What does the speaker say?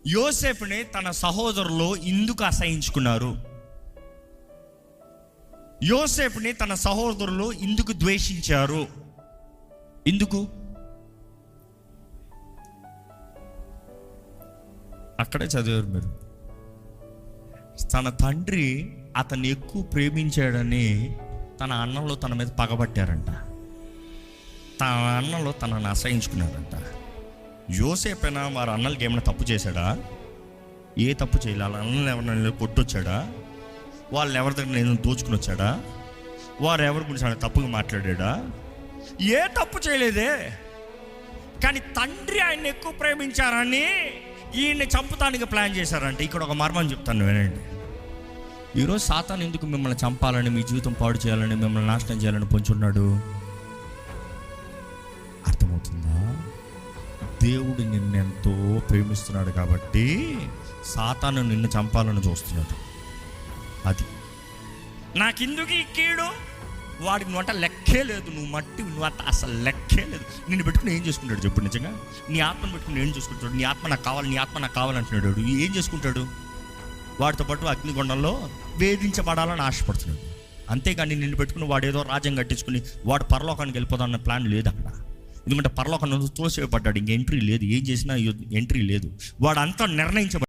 యోసేపుని తన సహోదరులు ఎందుకు అసహించుకున్నారు? యోసేపుని తన సహోదరులు ఎందుకు ద్వేషించారు? ఎందుకు? అక్కడే చదివారు మీరు. తన తండ్రి అతన్ని ఎక్కువ ప్రేమించాడని తన అన్నలు తన మీద పగబట్టారంట. తన అన్నలు తనని అసహించుకున్నారంట. యోసేపైనా వారి అన్నలకి ఏమైనా తప్పు చేశాడా? ఏ తప్పు చేయాలి? వాళ్ళ అన్నలు ఎవరైనా కొట్టొచ్చాడా? వాళ్ళు ఎవరి దగ్గర ఏదైనా దోచుకుని వచ్చాడా? వారు ఎవరి గురించి తప్పుగా మాట్లాడా? ఏ తప్పు చేయలేదే. కానీ తండ్రి ఆయన్ని ఎక్కువ ప్రేమించారని ఈయన్ని చంపుతానికి ప్లాన్ చేశారంటే ఇక్కడ ఒక మర్మం చెప్తాను వినండి. ఈరోజు సాతాను ఎందుకు మిమ్మల్ని చంపాలని, మీ జీవితం పాడు చేయాలని, మిమ్మల్ని నాశనం చేయాలని పొంచున్నాడు? అర్థమవుతుందా? దేవుడు నిన్నెంతో ప్రేమిస్తున్నాడు కాబట్టి సాతాను నిన్ను చంపాలని చూస్తున్నాడు. అది నాకెందుకు ఈ కీడు? వాడికి నువ్వు లెక్కే లేదు, నువ్వు మట్టి, నువ్వు అసలు లెక్కే లేదు. నిన్ను పెట్టుకుని ఏం చేసుకుంటాడు చెప్పు? నిజంగా నీ ఆత్మను పెట్టుకుని ఏం చేసుకుంటాడు? నీ ఆత్మ నాకు కావాలి, నీ ఆత్మ నాకు కావాలంటున్నాడు. ఏం చేసుకుంటాడు? వాడితో పాటు అగ్నిగుండంలో వేధించబడాలని ఆశపడుతున్నాడు. అంతేగాని నిన్ను పెట్టుకుని వాడు ఏదో రాజ్యం కట్టించుకుని వాడు పరలోకానికి వెళ్ళిపోదామన్న ప్లాన్ లేదు అక్కడ. ఎందుకంటే పరలోకాన్ని తోసివేయబడ్డాడు, ఇంక ఎంట్రీ లేదు. ఏం చేసినా ఎంట్రీ లేదు. వాడు అంతా నిర్ణయించబడ్డాడు.